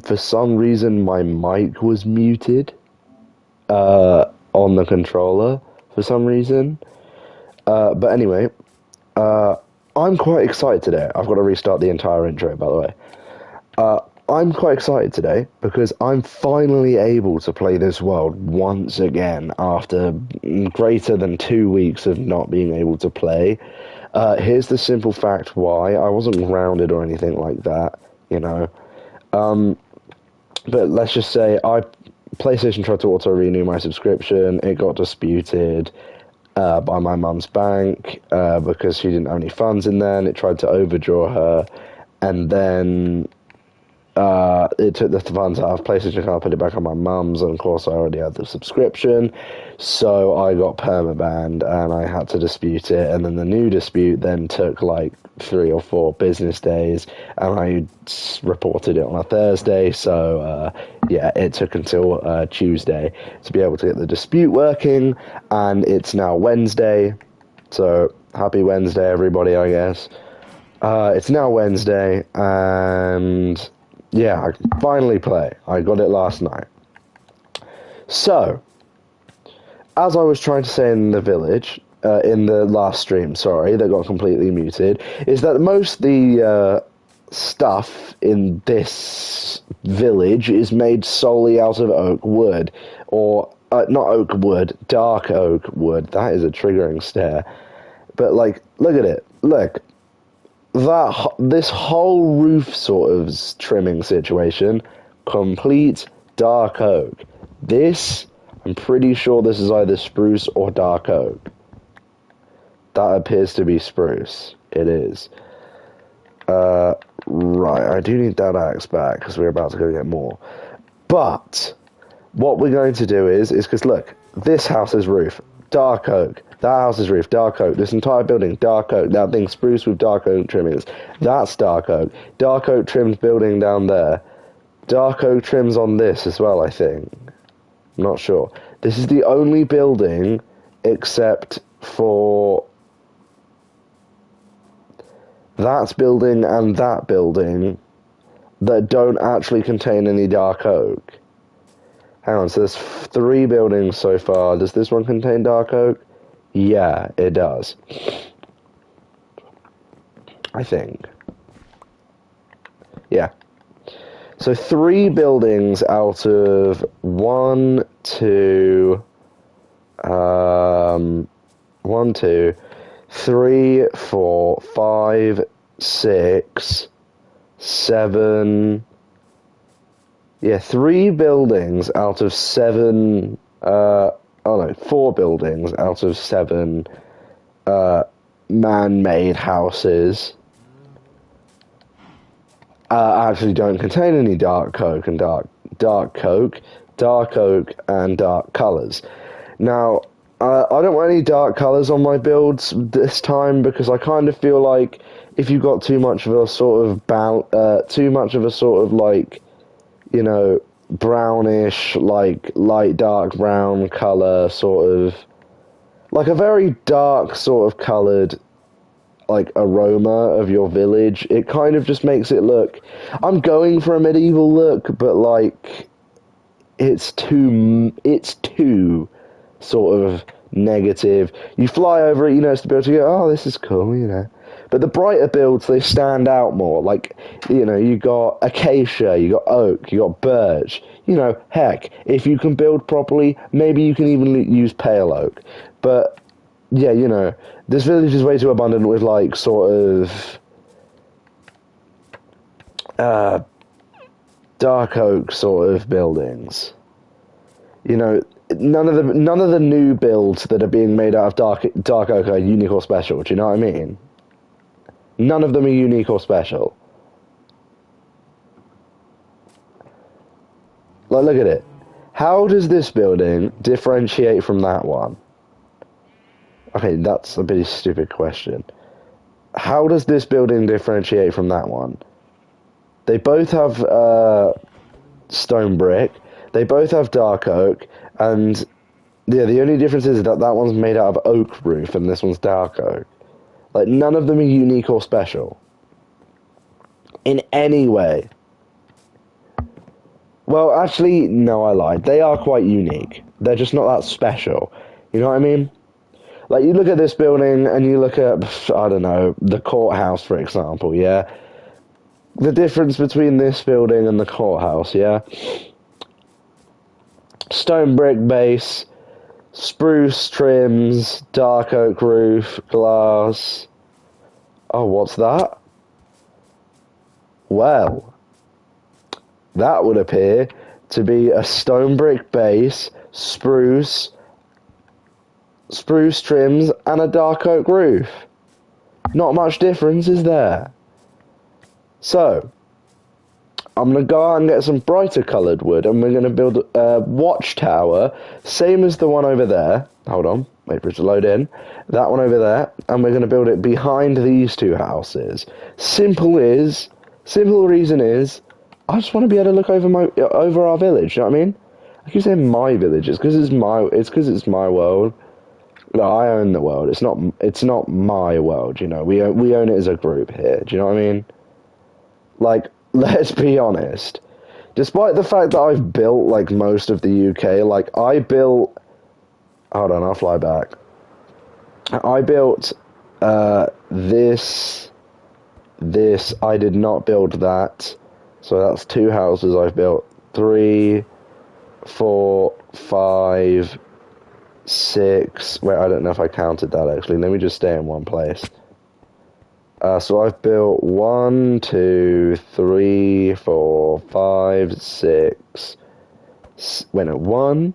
For some reason, my mic was muted on the controller for some reason. But anyway, uh, I'm quite excited today. I've got to restart the entire intro, by the way. I'm quite excited today because I'm finally able to play this world once again after greater than 2 weeks of not being able to play. Here's the simple fact why. I wasn't grounded or anything like that, you know. But let's just say PlayStation tried to auto-renew my subscription. It got disputed by my mum's bank because she didn't have any funds in there, and it tried to overdraw her. And then it took the funds out of PlayStation card, put it back on my mum's, and of course I already had the subscription, so I got permabanned and I had to dispute it, and then the new dispute then took like 3 or 4 business days, and I reported it on a Thursday, so yeah, it took until Tuesday to be able to get the dispute working, and it's now Wednesday, so happy Wednesday everybody, I guess. It's now Wednesday, and yeah, I can finally play. I got it last night. So, as I was trying to say in the village, in the last stream, sorry, that got completely muted, is that most of the stuff in this village is made solely out of oak wood, or not oak wood, dark oak wood. That is a triggering stare. But like, look at it. Look. This whole roof sort of trimming situation, complete dark oak. This, I'm pretty sure this is either spruce or dark oak. That appears to be spruce. It is. Right, I do need that axe back because we're about to go get more. But what we're going to do is because look, this house's roof, dark oak. That house's roof, dark oak. This entire building, dark oak. That thing, spruce with dark oak trimmings. That's dark oak. Dark oak trimmed building down there. Dark oak trims on this as well, I think. I'm not sure. This is the only building, except for that building and that building, that don't actually contain any dark oak. Hang on, so there's 3 buildings so far. Does this one contain dark oak? Yeah, it does. I think. Yeah. So 3 buildings out of 1, 2, 1, 2, 3, 4, 5, 6, 7. Yeah, 3 buildings out of 7. 4 buildings out of 7 man-made houses actually don't contain any dark oak and dark oak and dark colors. Now, I don't want any dark colors on my builds this time because I kind of feel like if you've got too much of a sort of like, you know, brownish, like light dark brown color, sort of like a very dark sort of colored like aroma of your village, it kind of just makes it look, I'm going for a medieval look, but like it's too sort of negative. You fly over it, you know, it's to be able to go, oh, this is cool, you know. But the brighter builds, they stand out more. Like, you know, you got acacia, you got oak, you got birch. You know, heck, if you can build properly, maybe you can even use pale oak. But, yeah, you know, this village is way too abundant with, like, sort of dark oak sort of buildings. You know, none of the new builds that are being made out of dark oak are unique or special. Do you know what I mean? None of them are unique or special. Like, look at it. How does this building differentiate from that one? Okay, that's a pretty stupid question. How does this building differentiate from that one? They both have stone brick. They both have dark oak, and yeah, the only difference is that that one's made out of oak roof and this one's dark oak. Like, none of them are unique or special in any way. Well, actually, no, I lied. They are quite unique. They're just not that special. You know what I mean? Like, you look at this building and you look at, I don't know, the courthouse, for example, yeah? The difference between this building and the courthouse, yeah? Stone brick base, spruce trims, dark oak roof, glass. Oh, what's that? Well, that would appear to be a stone brick base, spruce trims, and a dark oak roof. Not much difference, is there? So, I'm going to go out and get some brighter coloured wood, and we're going to build a watchtower, same as the one over there. Hold on, wait for it to load in. That one over there, and we're going to build it behind these two houses. Simple reason is, I just want to be able to look over our village, you know what I mean? I keep saying my village, it's because it's my world. No, I own the world. It's not my world, you know. We own it as a group here. Do you know what I mean? Like, let's be honest. Despite the fact that I've built like most of the UK, like I built. Hold on, I'll fly back. I built this. I did not build that. So that's two houses I've built. 3, 4, 5, 6. Wait, I don't know if I counted that actually. Let me just stay in one place. So I've built 1, 2, 3, 4, 5, 6. Wait, no, 1,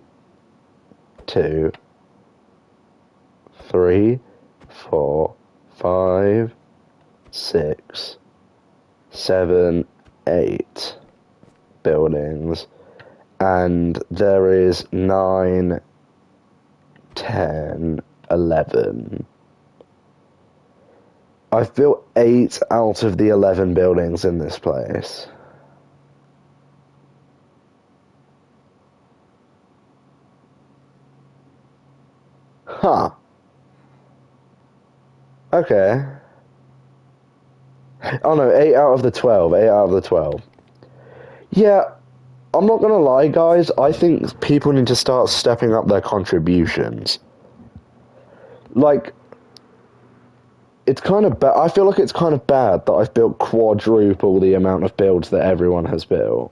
2, 3, 4, 5, 6, 7, 8 buildings, and there is 9, 10, 11. I've built 8 out of the 11 buildings in this place. Huh. Okay. Oh no, 8 out of the 12. 8 out of the 12. Yeah, I'm not gonna lie, guys. I think people need to start stepping up their contributions. Like, it's kind of bad. I feel like it's kind of bad that I've built quadruple the amount of builds that everyone has built.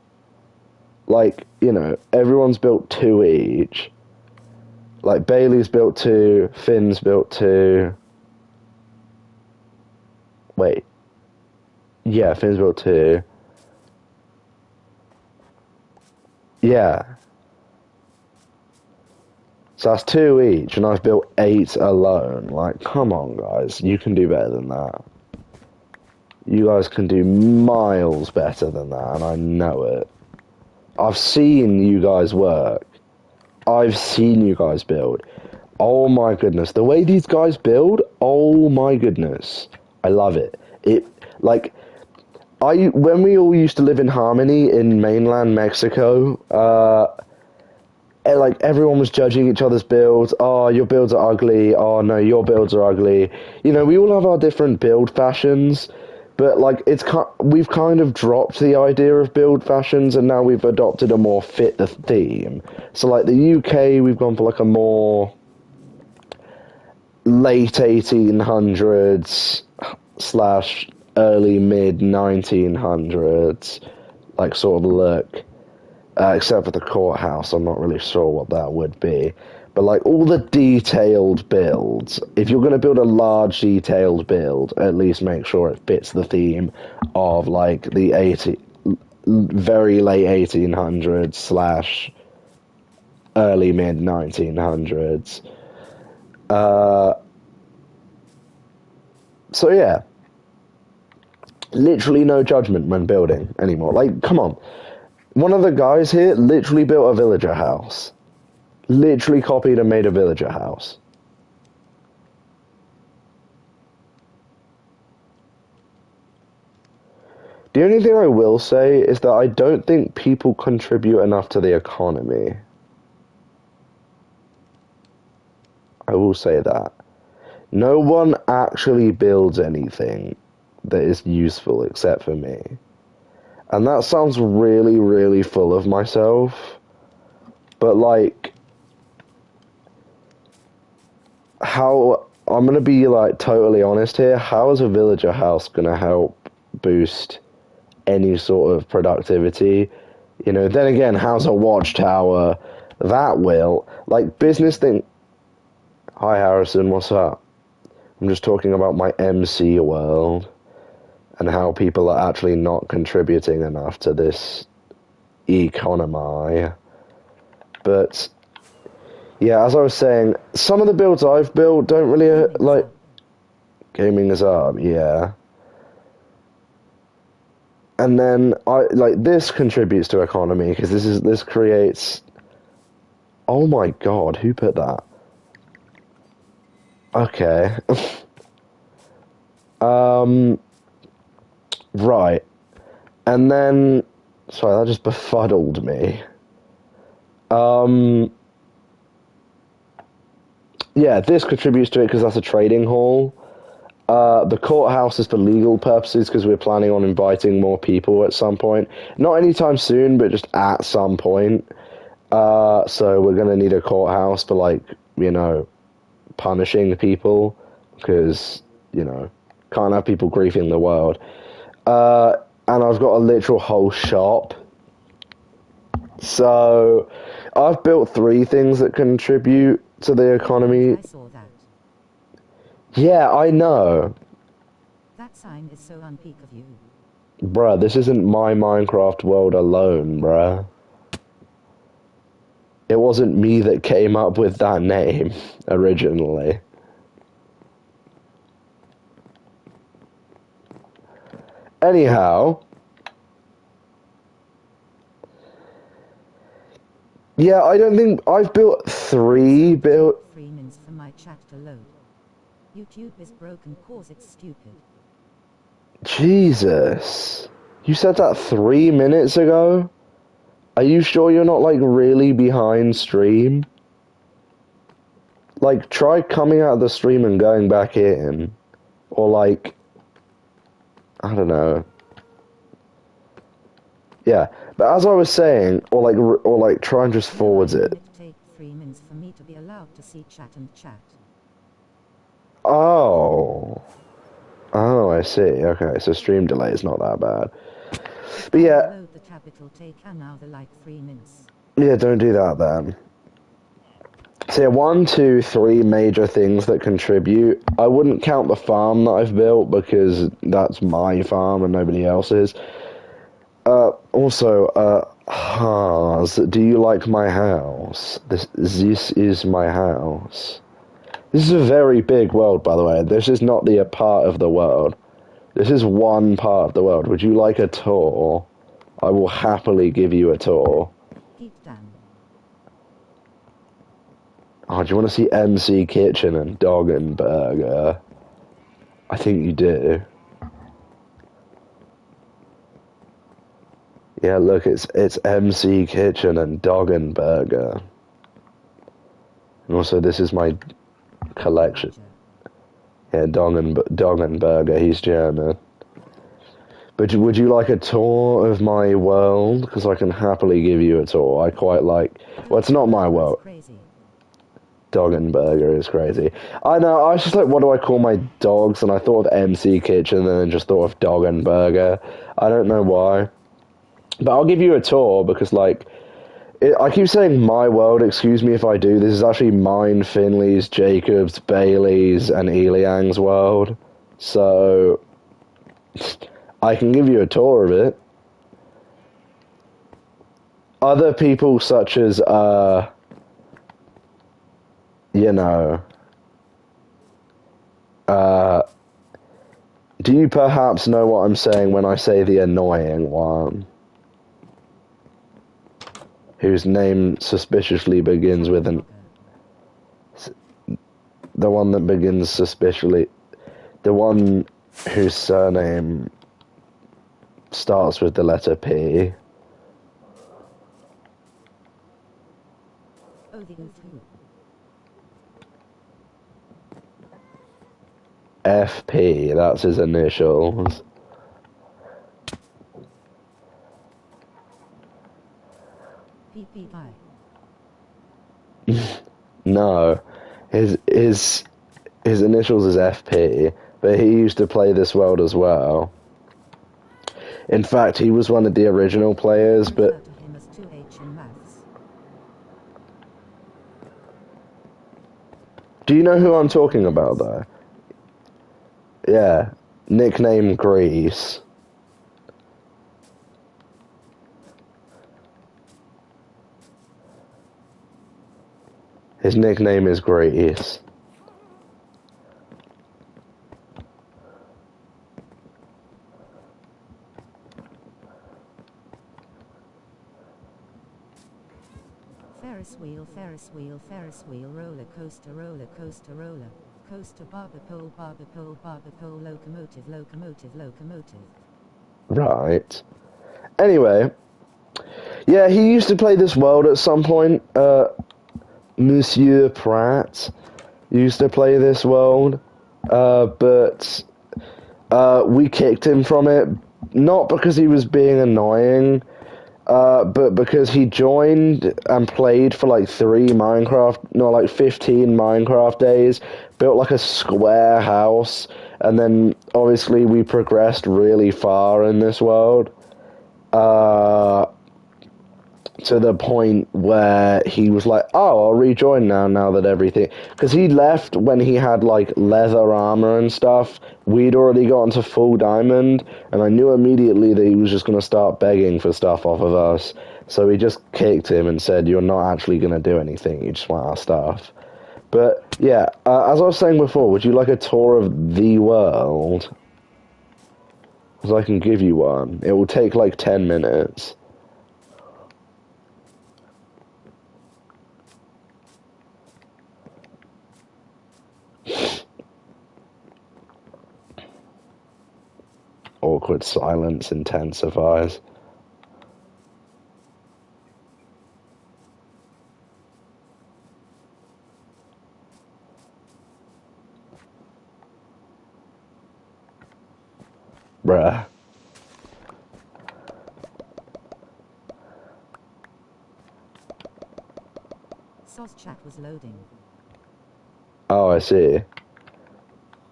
Like, you know, everyone's built 2 each. Like, Bailey's built 2, Finn's built 2. Wait. Yeah, Finn's built 2. Yeah. So that's 2 each, and I've built 8 alone. Like, come on, guys. You can do better than that. You guys can do miles better than that, and I know it. I've seen you guys work. I've seen you guys build. Oh my goodness. The way these guys build, oh my goodness. I love it. When we all used to live in harmony in mainland Mexico, like everyone was judging each other's builds. Oh, your builds are ugly. Oh no, your builds are ugly. You know, we all have our different build fashions, but like we've kind of dropped the idea of build fashions, and now we've adopted a more fit the theme. So like the UK, we've gone for like a more late 1800s slash early mid 1900s like sort of look. Except for the courthouse, I'm not really sure what that would be. But like all the detailed builds, if you're going to build a large detailed build, at least make sure it fits the theme of like the very late 1800s slash early mid 1900s. So yeah, literally no judgment when building anymore. Like, come on. One of the guys here literally built a villager house. Literally copied and made a villager house. The only thing I will say is that I don't think people contribute enough to the economy. I will say that. No one actually builds anything that is useful except for me. And that sounds really, really full of myself. But, like, how... I'm going to be, like, totally honest here. How is a villager house going to help boost any sort of productivity? You know, then again, how's a watchtower? That will. Like, business thing... Hi, Harrison, what's up? I'm just talking about my MC world and how people are actually not contributing enough to this economy. But, yeah, as I was saying, some of the builds I've built don't really, like... Gaming is up, yeah. And then, this contributes to economy, because this creates... Oh my god, who put that? Okay. Right. And then... Sorry, that just befuddled me. Yeah, this contributes to it because that's a trading hall. The courthouse is for legal purposes because we're planning on inviting more people at some point. Not anytime soon, but just at some point. So we're going to need a courthouse for, like, you know, punishing people because, you know, can't have people griefing the world. And I've got a literal whole shop. So I've built 3 things that contribute to the economy. I saw that. Yeah, I know. That sign is so unpeak of you. Bruh, this isn't my Minecraft world alone, bruh. It wasn't me that came up with that name originally. Anyhow, yeah, I don't think I've built 3 built. 3 minutes for my chat to load. YouTube is broken cause it's stupid. Jesus. You said that 3 minutes ago? Are you sure you're not, like, really behind stream? Like, try coming out of the stream and going back in. Or, like, I don't know. Yeah, but as I was saying, or like try and just forwards it. It take 3 minutes for me to be allowed to see chat and chat. Oh. Oh, I see. Okay, so stream delay is not that bad. But yeah. Load the tab, it'll take another like 3 minutes. Yeah, don't do that then. So yeah, 1, 2, 3 major things that contribute. I wouldn't count the farm that I've built because that's my farm and nobody else's. Also, Haas, do you like my house? This is my house. This is a very big world, by the way. This is not the part of the world. This is one part of the world. Would you like a tour? I will happily give you a tour. Deep down. Oh, do you want to see MC Kitchen and Dog and Burger? I think you do. Yeah, look, it's MC Kitchen and Dog and Burger. And also, this is my collection. Yeah, Dog and Burger. He's German. But would you like a tour of my world? Because I can happily give you a tour. I quite like... Well, it's not my world. Dog and Burger is crazy. I know, I was just like, what do I call my dogs? And I thought of MC Kitchen and then just thought of Dog and Burger. I don't know why. But I'll give you a tour because, like... I keep saying my world, excuse me if I do. This is actually mine, Finley's, Jacob's, Bailey's, and Eliang's world. So... I can give you a tour of it. Other people such as, you know, do you perhaps know what I'm saying when I say the annoying one? Whose name suspiciously begins with an... The one that begins suspiciously... The one whose surname starts with the letter P. FP, that's his initials. PPI. No, his initials is FP, but he used to play this world as well. In fact, he was one of the original players, but Refer to him as 2H in maths. do you know who I'm talking about, though? Yeah, nickname Grease. His nickname is Grease. Ferris wheel, Ferris wheel, Ferris wheel, roller coaster, roller coaster, roller coaster, barber pole, locomotive, locomotive, locomotive. Right. Anyway, yeah, he used to play this world at some point. Monsieur Pratt used to play this world, but we kicked him from it, not because he was being annoying, but because he joined and played for like 15 Minecraft days, built like a square house, and then obviously we progressed really far in this world, to the point where he was like, oh, I'll rejoin now that everything... Because he left when he had, like, leather armor and stuff. We'd already gotten to full diamond, and I knew immediately that he was just going to start begging for stuff off of us. So we just kicked him and said, you're not actually going to do anything, you just want our stuff. But, yeah, as I was saying before, would you like a tour of the world? Because I can give you one. It will take, like, 10 minutes. Awkward silence intensifies. Bruh. SOS chat was loading. Oh, I see.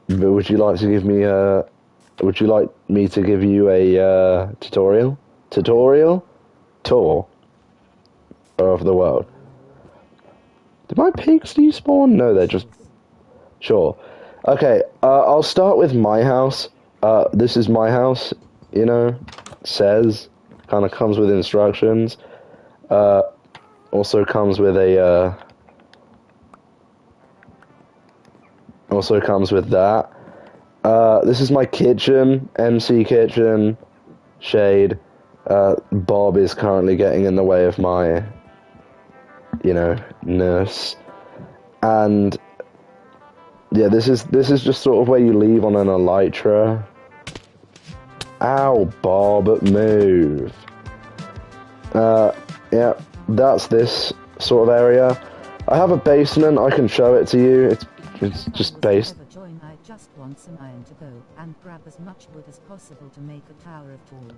But would you like to give me a... Would you like me to give you a tutorial? Tutorial? Tour of the world. Did my pigs despawn? No, they're just... Sure. Okay, I'll start with my house. This is my house, you know, says. Kind of comes with instructions. Also comes with a... Also comes with that. This is my kitchen, MC kitchen, shade. Bob is currently getting in the way of my, you know, nurse. And yeah, this is just sort of where you leave on an elytra. Ow, Bob, move. Yeah, that's this sort of area. I have a basement, I can show it to you. It's just based. I just want some iron to go and grab as much wood as possible to make a tower of tall.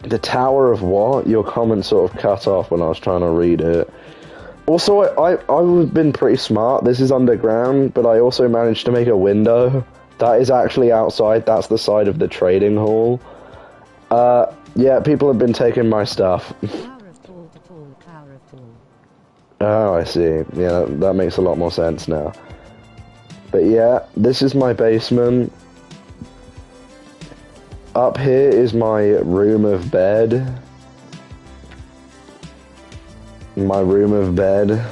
The Tower of what? Your comment sort of cut off when I was trying to read it. Also, I've been pretty smart. This is underground, but I also managed to make a window. That is actually outside. That's the side of the trading hall. Yeah, people have been taking my stuff. Tower of tall to tall, tower of tall. Oh, I see. Yeah, that makes a lot more sense now. But yeah, this is my basement. Up here is my room of bed. My room of bed.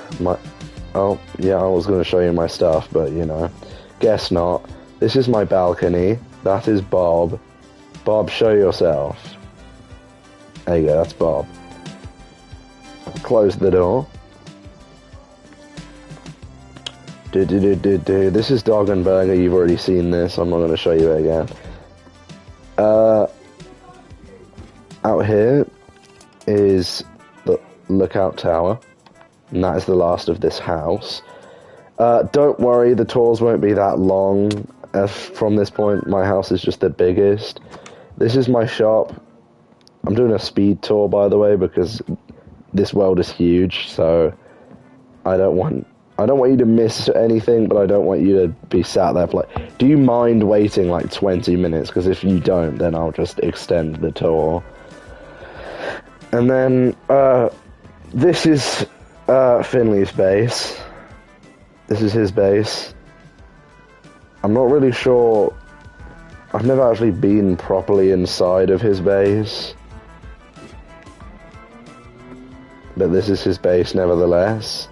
Oh, yeah, I was going to show you my stuff, but, you know. Guess not. This is my balcony. That is Bob. Bob, show yourself. There you go, that's Bob. Close the door. This is Dog and Burger. You've already seen this. I'm not going to show you it again. Out here is the lookout tower, and that is the last of this house. Don't worry, the tours won't be that long. From this point, my house is just the biggest. This is my shop. I'm doing a speed tour, by the way, because this world is huge, so I don't want you to miss anything, but I don't want you to be sat there for like... Do you mind waiting like 20 minutes? Because if you don't, then I'll just extend the tour. And then, this is Finley's base. This is his base. I'm not really sure... I've never actually been properly inside of his base. But this is his base nevertheless.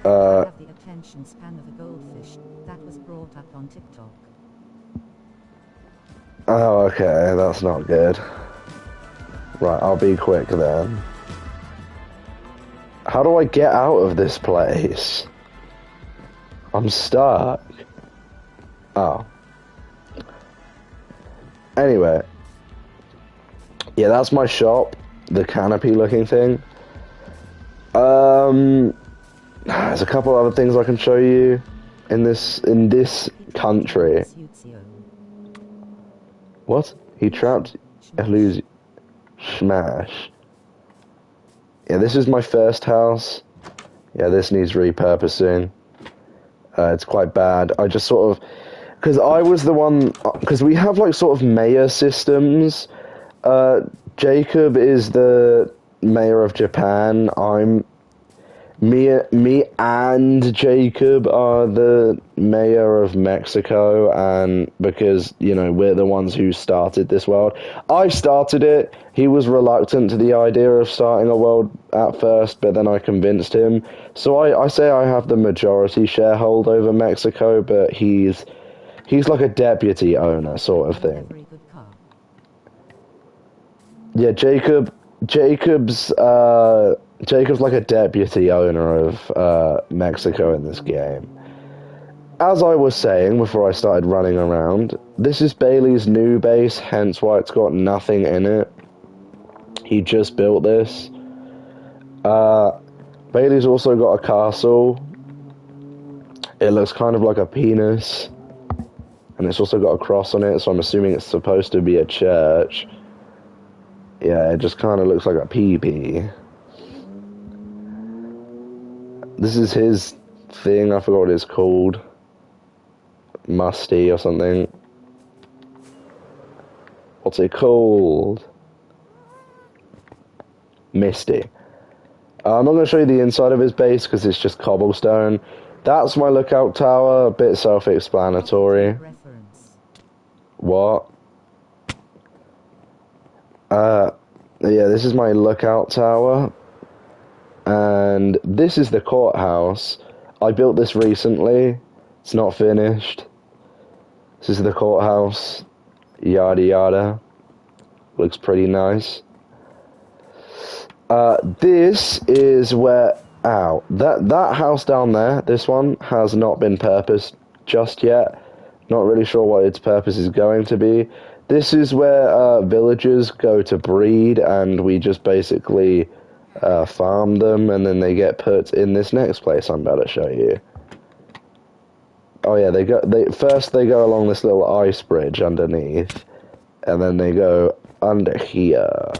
Have the attention span of a goldfish. That was brought up on TikTok. Oh, okay, that's not good. Right, I'll be quick then. How do I get out of this place? I'm stuck. Oh. Anyway. Yeah, that's my shop. The canopy looking thing. There's a couple other things I can show you in this country. What? He trapped Elusi Smash. Yeah, this is my first house. Yeah, this needs repurposing. It's quite bad. I just sort of... Because I was the one... Because we have, like, sort of mayor systems. Jacob is the mayor of Japan. Me and Jacob are the mayor of Mexico, and because, you know, we're the ones who started this world. I started it. He was reluctant to the idea of starting a world at first, but then I convinced him. So I say I have the majority sharehold over Mexico, but he's like a deputy owner sort of thing. Yeah, Jacob's like a deputy owner of Mexico in this game. As I was saying before I started running around, this is Bailey's new base, hence why it's got nothing in it. He just built this. Bailey's also got a castle. It looks kind of like a penis. And it's also got a cross on it, so I'm assuming it's supposed to be a church. Yeah, it just kind of looks like a pee-pee. This is his thing, I forgot what it's called. Musty or something. What's it called? Misty. I'm not going to show you the inside of his base because it's just cobblestone. That's my lookout tower, a bit self-explanatory. What? Yeah, this is my lookout tower. And this is the courthouse. I built this recently. It's not finished. This is the courthouse. Yada yada. Looks pretty nice. This is where... Ow. That house down there, this one, has not been purposed just yet. Not really sure what its purpose is going to be. This is where villagers go to breed, and we just basically farm them, and then they get put in this next place I'm about to show you. Oh yeah, they go along this little ice bridge underneath, and then they go under here.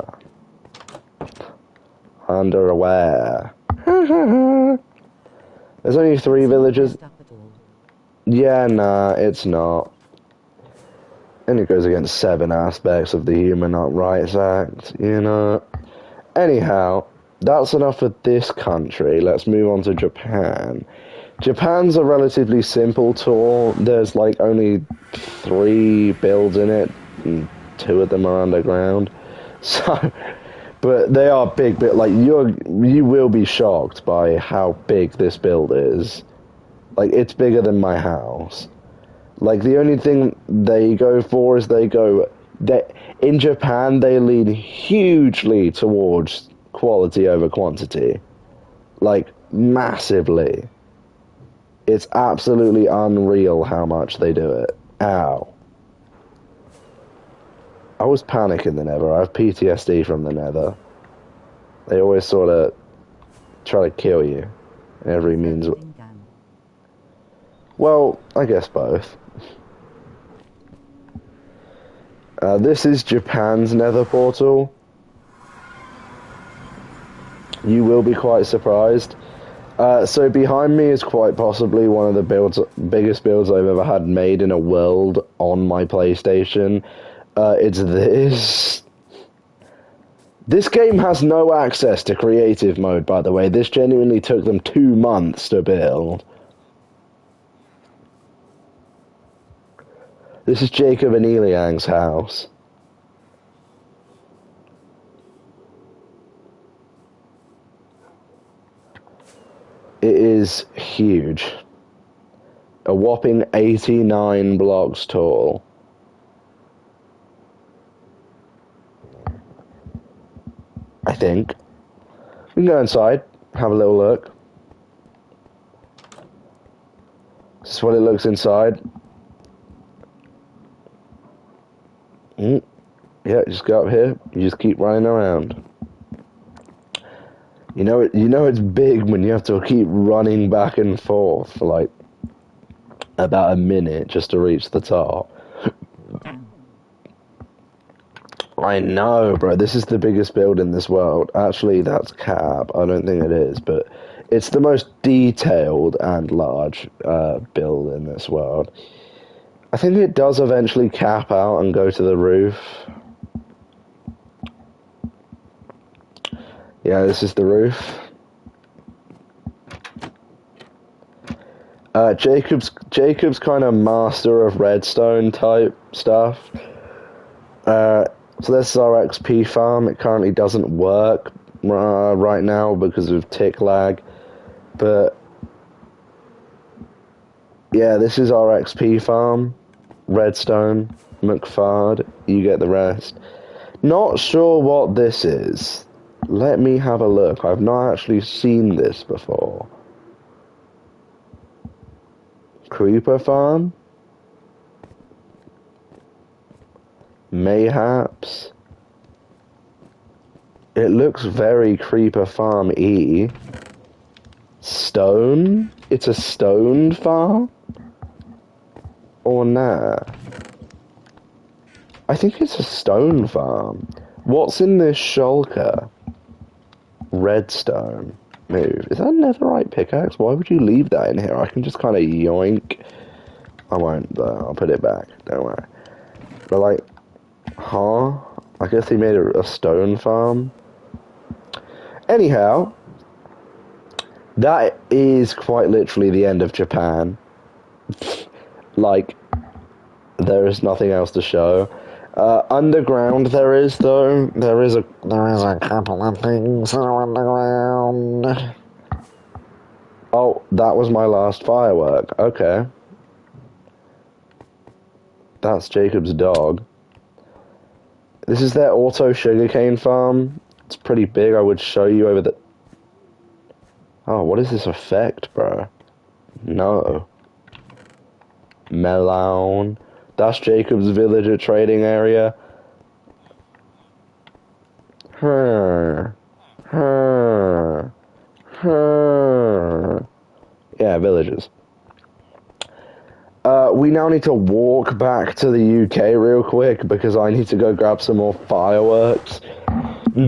Underwear. There's only 3 villages. Yeah, nah, it's not. And it goes against 7 aspects of the Human Rights Act, you know. Anyhow, that's enough for this country. Let's move on to Japan. Japan's a relatively simple tour. There's like only 3 builds in it, and 2 of them are underground. So, but they are big. But like you will be shocked by how big this build is. Like, it's bigger than my house. Like, the only thing they go for is in Japan, they lean hugely towards quality over quantity. Like, massively. It's absolutely unreal how much they do it. Ow. I was panicking in the Nether. I have PTSD from the Nether. They always sort of try to kill you in every means. Well, I guess both. This is Japan's nether portal. You will be quite surprised. So behind me is quite possibly one of the biggest builds I've ever had made in a world on my PlayStation. It's this. This game has no access to creative mode, by the way. This genuinely took them 2 months to build. This is Jacob and Eliang's house. It is huge. A whopping 89 blocks tall. I think. We can go inside, have a little look. This is what it looks inside. Yeah, just go up here. You just keep running around. You know it's big when you have to keep running back and forth for like about a minute just to reach the top. I know, bro. This is the biggest build in this world. Actually, that's cap. I don't think it is, but it's the most detailed and large build in this world. I think it does eventually cap out and go to the roof. Yeah, this is the roof. Jacob's kind of master of redstone type stuff. So this is our XP farm. It currently doesn't work right now because of tick lag. But yeah, this is our XP farm. Redstone, McFard, you get the rest. Not sure what this is. Let me have a look. I've not actually seen this before. Creeper farm? Mayhaps. It looks very Creeper Farm-y. Stone? It's a stone farm? Or nah? I think it's a stone farm. What's in this shulker? Redstone. Move. Is that a netherite pickaxe? Why would you leave that in here? I can just kind of yoink. I won't, though. I'll put it back. Don't worry. But like, huh? I guess he made a stone farm. Anyhow, that is quite literally the end of Japan. Like, there is nothing else to show. Underground there is, though. There is a couple of things underground. Oh, that was my last firework. Okay. That's Jacob's dog. This is their auto sugarcane farm. It's pretty big. I would show you over the... Oh, what is this effect, bro? No. Melon. That's Jacob's villager trading area. Yeah, villagers. We now need to walk back to the UK real quick because I need to go grab some more fireworks. I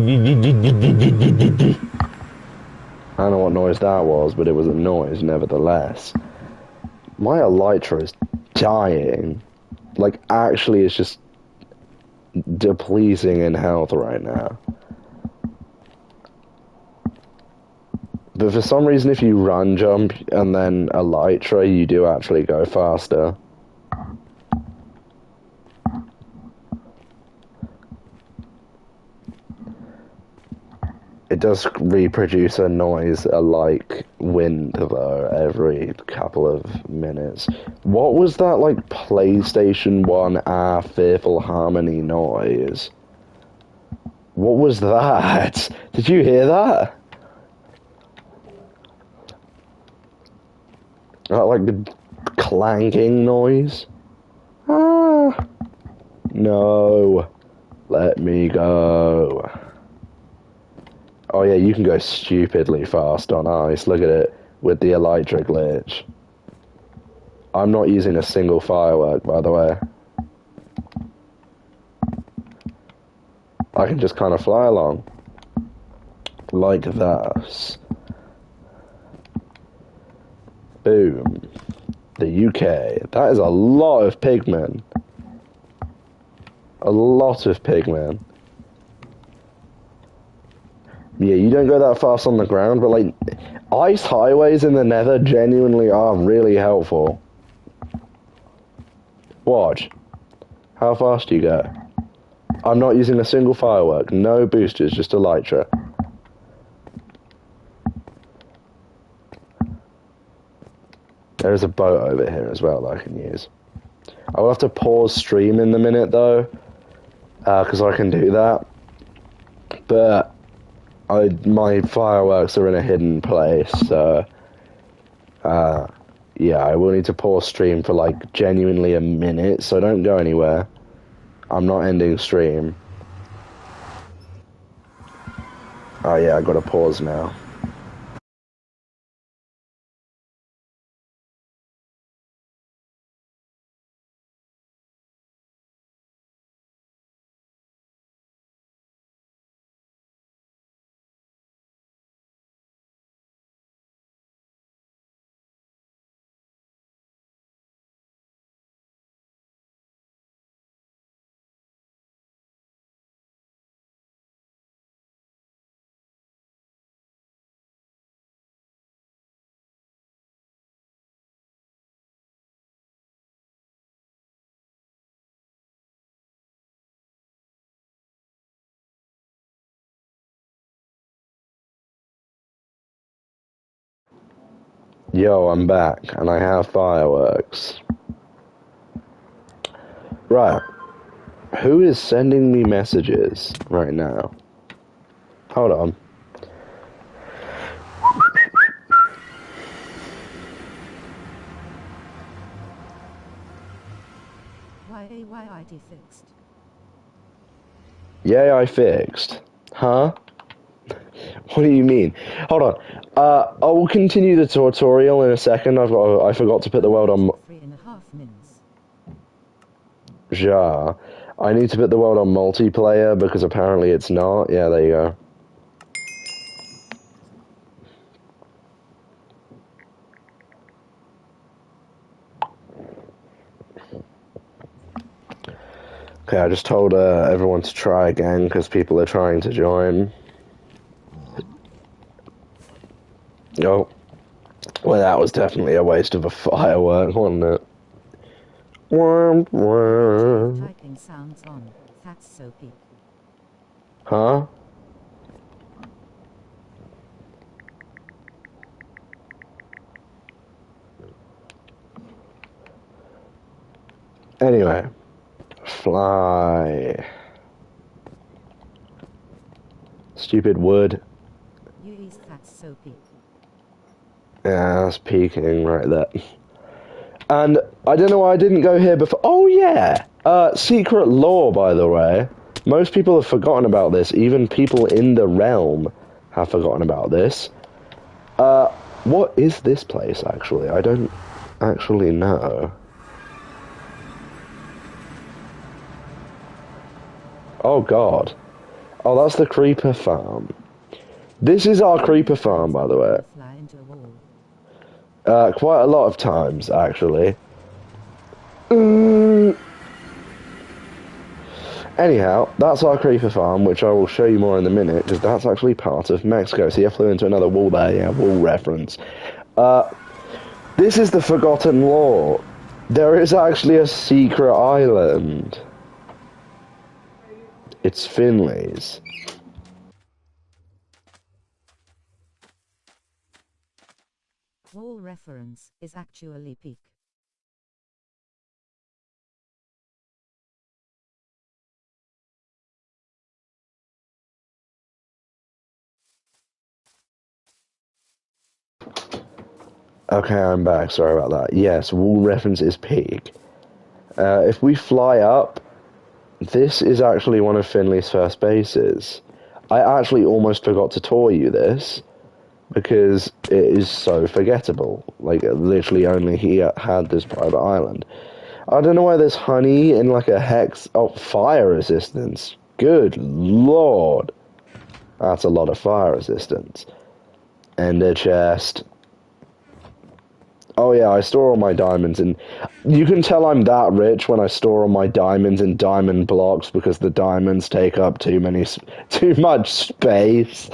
don't know what noise that was, but it was a noise nevertheless. My elytra is dying. Like, actually, it's just depleting in health right now. But for some reason, if you run jump and then elytra, you do actually go faster. It does reproduce a noise like wind, though, every couple of minutes. What was that, like, PlayStation 1 Fearful Harmony noise? What was that? Did you hear that? That, like, the clanking noise? Ah! No. Let me go. Oh yeah, you can go stupidly fast on ice. Look at it, with the elytra glitch. I'm not using a single firework, by the way. I can just kind of fly along. Like this. Boom. The UK. That is a lot of pigmen. A lot of pigmen. Yeah, you don't go that fast on the ground, but like, ice highways in the Nether genuinely are really helpful. Watch. How fast do you go? I'm not using a single firework. No boosters, just elytra. There's a boat over here as well that I can use. I will have to pause stream in a minute though, because I can do that. But my fireworks are in a hidden place, so yeah, I will need to pause stream for like genuinely a minute, so don't go anywhere. I'm not ending stream. Oh yeah, I gotta pause now. Yo, I'm back, and I have fireworks. Right. Who is sending me messages right now? Hold on. YAYID fixed. Yay, I fixed. Huh? What do you mean? Hold on. I will continue the tutorial in a second. I forgot to put the world on. 3.5 mins. Ja. I need to put the world on multiplayer because apparently it's not. Yeah, there you go. Okay, I just told everyone to try again because people are trying to join. Oh. Well, that was definitely a waste of a firework, wasn't it? Typing sounds on. That's so peak. Huh? Anyway. Fly. Stupid wood. Use that's so peak. Yeah, that's peeking right there. And I don't know why I didn't go here before. Oh, yeah! Secret lore, by the way. Most people have forgotten about this. Even people in the realm have forgotten about this. What is this place, actually? I don't actually know. Oh, God. Oh, that's the creeper farm. This is our creeper farm, by the way. Fly into a wall. Quite a lot of times, actually. Anyhow, that's our creeper farm, which I will show you more in a minute, because that's actually part of Mexico. See, I flew into another wall there, yeah, wall reference. This is the Forgotten Lore. There is actually a secret island. It's Finley's. Wall reference is actually peak. Okay, I'm back. Sorry about that. Yes, wall reference is peak. If we fly up, this is actually one of Finley's first bases. I actually almost forgot to tour you this, because it is so forgettable. Like, literally only he had this private island. I don't know why there's honey in like a hex... Oh, fire resistance. Good lord. That's a lot of fire resistance. Ender chest. Oh yeah, I store all my diamonds in... You can tell I'm that rich when I store all my diamonds in diamond blocks because the diamonds take up too much space.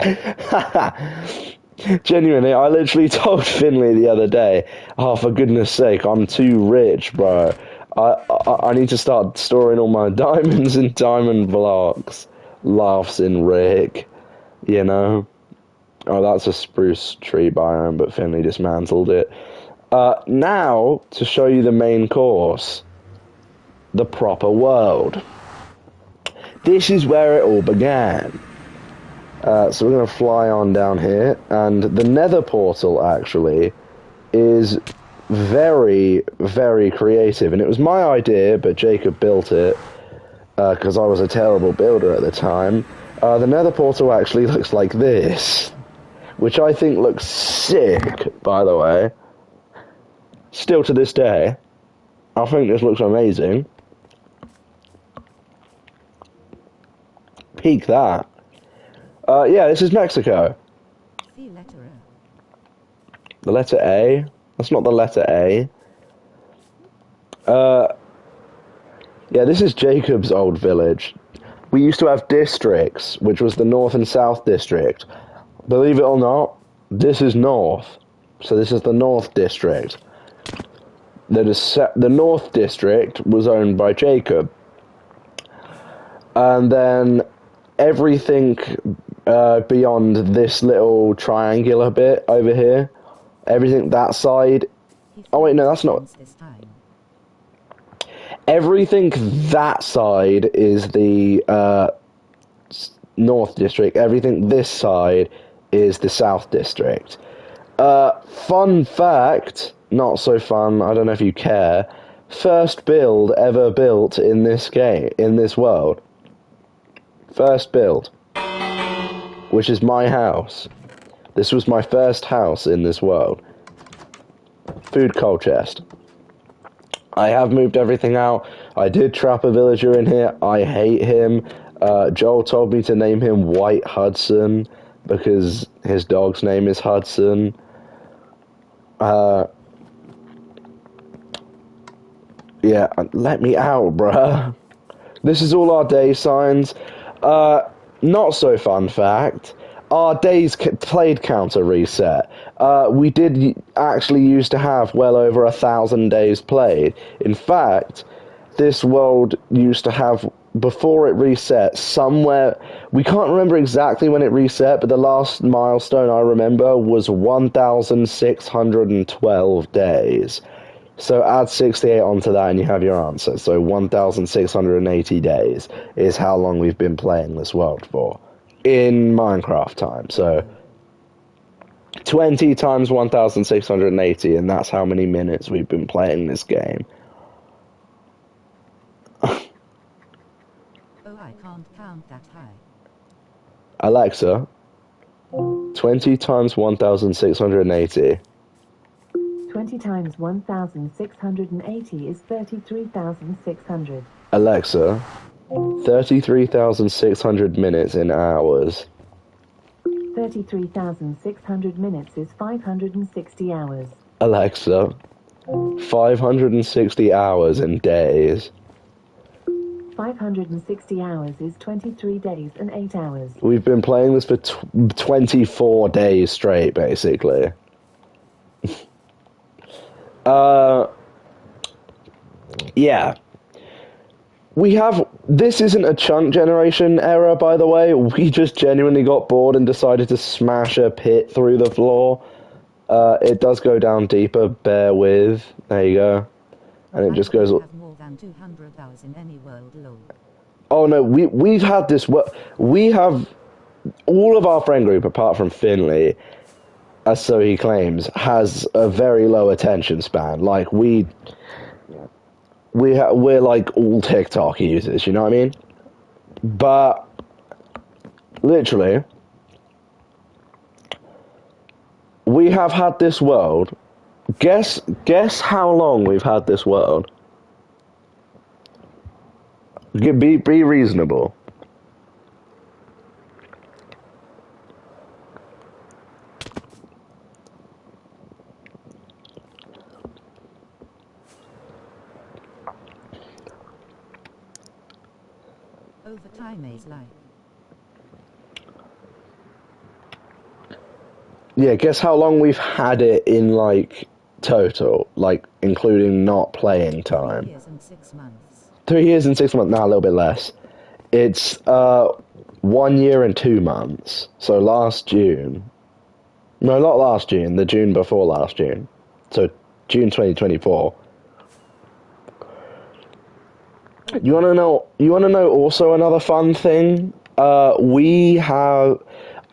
Genuinely, I literally told Finley the other day, oh, for goodness sake, I'm too rich, bro. I need to start storing all my diamonds in diamond blocks. Laughs in Rick, you know? Oh, that's a spruce tree biome, but Finley dismantled it. Now, to show you the main course. The proper world. This is where it all began. So we're going to fly on down here, and the nether portal, actually, is very, very creative. And it was my idea, but Jacob built it, because I was a terrible builder at the time. The nether portal actually looks like this, which I think looks sick, by the way. Still to this day, I think this looks amazing. Peek that. Yeah, this is Mexico. The letter A. The letter A? That's not the letter A. Yeah, this is Jacob's old village. We used to have districts, which was the North and South District. Believe it or not, this is North. So this is the North District. The North District was owned by Jacob. And then everything beyond this little triangular bit over here, everything that side... Oh wait, no, that's not... Everything that side is the North District. Everything this side is the South District. Fun fact, not so fun, I don't know if you care. First build ever built in this game, in this world. First build. Which is my house. This was my first house in this world. Food coal chest. I have moved everything out. I did trap a villager in here. I hate him. Joel told me to name him White Hudson because his dog's name is Hudson. Yeah, let me out, bruh. This is all our day signs. Not so fun fact. Our days played counter reset. We did actually used to have well over 1,000 days played. In fact, this world used to have, before it reset, somewhere... We can't remember exactly when it reset, but the last milestone I remember was 1,612 days. So add 68 onto that and you have your answer. So 1,680 days is how long we've been playing this world for. In Minecraft time, so 20 times 1,680, and that's how many minutes we've been playing this game. Oh, I can't count that high. Alexa, 20 times 1,680. 20 times 1,680 is 33,600. Alexa, 33,600 minutes in hours. 33,600 minutes is 560 hours. Alexa, 560 hours in days. 560 hours is 23 days and 8 hours. We've been playing this for 24 days straight, basically. Yeah. This isn't a chunk generation error, by the way. We just genuinely got bored and decided to smash a pit through the floor. It does go down deeper, bear with. There you go. And it just goes... Have more than 200 hours in any world, lol. Oh no, we've had this... We have... All of our friend group, apart from Finley, as so he claims, has a very low attention span. Like, we're like all TikTok users, you know what I mean? But literally, we have had this world. Guess how long we've had this world. Be reasonable. Overtime is like. Yeah, guess how long we've had it in, like, total, like, including not playing 3 time. years and 6 months. 3 years and 6 months, now a little bit less. It's 1 year and 2 months. So last June. No, not last June, the June before last June. So June 2024. You wanna know also another fun thing? We have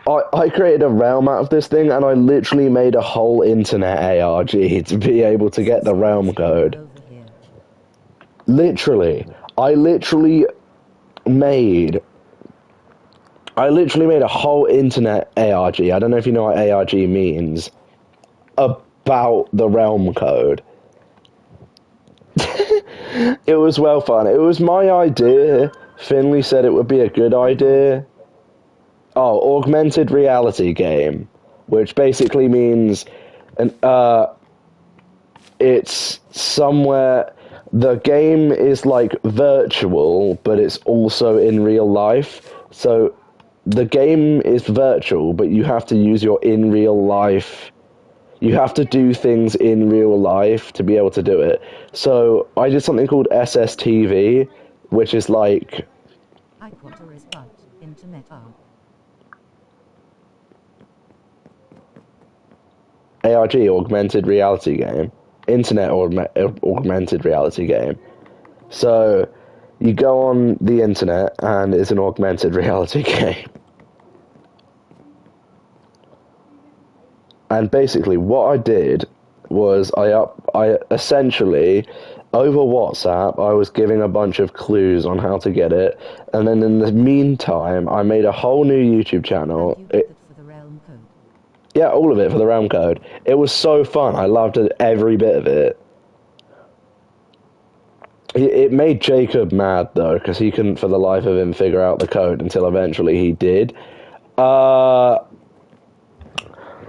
I created a realm out of this thing, and I literally made a whole internet ARG to be able to get the realm code. Over here. Literally, I literally made a whole internet ARG. I don't know if you know what ARG means. About the realm code. It was well fun. It was my idea. Finley said it would be a good idea. Oh, augmented reality game, which basically means it's somewhere. The game is like virtual, but it's also in real life. So the game is virtual, but you have to use your in real life. You have to do things in real life to be able to do it. So I did something called SSTV, which is like Headquarter is but internet arm. ARG, augmented reality game, internet augmented reality game. So you go on the internet and it's an augmented reality game. And basically what I did was I essentially over WhatsApp I was giving a bunch of clues on how to get it, and then in the meantime I made a whole new YouTube channel. And you got it for the realm code. Yeah, all of it for the realm code. It was so fun. I loved it, every bit of it. It made Jacob mad, though, because he couldn't for the life of him figure out the code until eventually he did.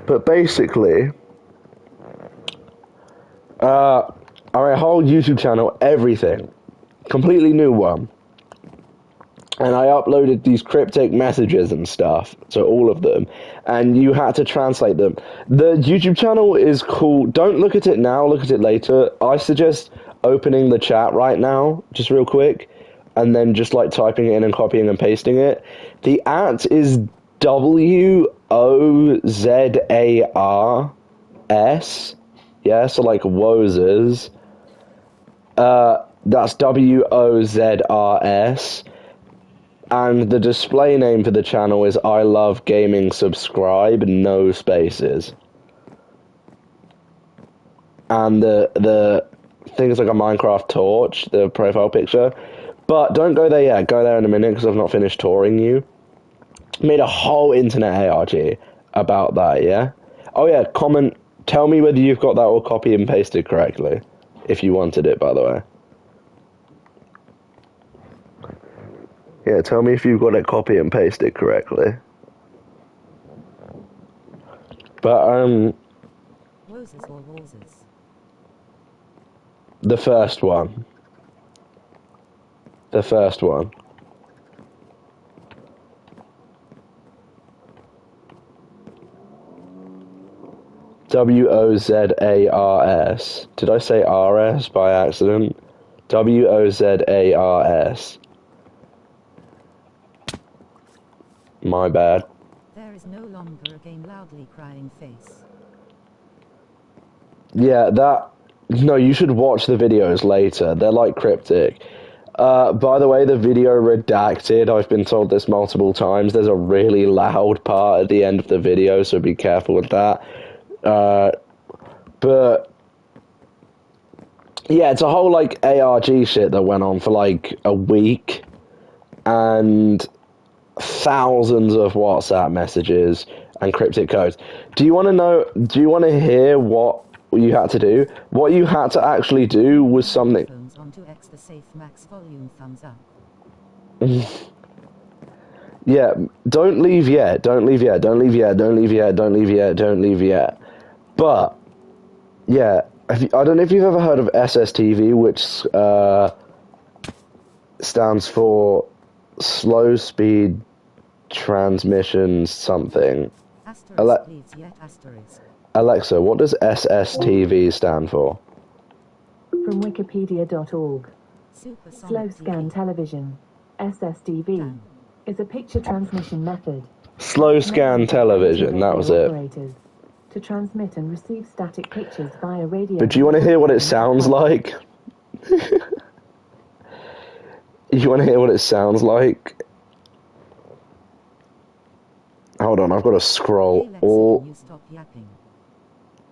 But basically, I made a whole YouTube channel, everything. Completely new one. And I uploaded these cryptic messages and stuff, so all of them, and you had to translate them. The YouTube channel is called, don't look at it now, look at it later. I suggest opening the chat right now, just real quick, and then just like typing it in and copying and pasting it. The @ is WOZARS, yeah, so like Wozers. That's WOZRS. And the display name for the channel is I Love Gaming Subscribe, no spaces. And the thing is like a Minecraft torch, the profile picture. But don't go there yet, go there in a minute because I've not finished touring you. Made a whole internet ARG about that, yeah? Oh yeah, comment, tell me whether you've got that all copy and pasted correctly. If you wanted it, by the way. Yeah, tell me if you've got it copy and pasted correctly. But, Wozes or Wozes? the first one. The first one. WOZARS. Did I say RS by accident? WOZARS. My bad. There is no longer a game loudly crying face. Yeah, that... No, you should watch the videos later. They're like cryptic. By the way, the video redacted. I've been told this multiple times. There's a really loud part at the end of the video, so be careful with that. But... Yeah, it's a whole, like, ARG shit that went on for, like, a week. And... thousands of WhatsApp messages and cryptic codes. Do you want to hear what you had to do? What you had to actually do was something. Phones onto X, the safe max volume thumbs up. Yeah, don't leave yet, don't leave yet, don't leave yet, don't leave yet, don't leave yet, don't leave yet. But, yeah, I don't know if you've ever heard of SSTV, which stands for slow speed transmission something. Asterisk Ale- please yet asterisk. Alexa, what does SSTV stand for? From wikipedia.org. Supersonic Slow scan TV. television. SSTV Damn. is a picture transmission method. Slow scan television, that was it. Operators to transmit and receive static pictures via radio. But do you want to hear what it sounds like? You want to hear what it sounds like? Hold on, I've got to scroll Hey Lexi, all... can you stop yapping?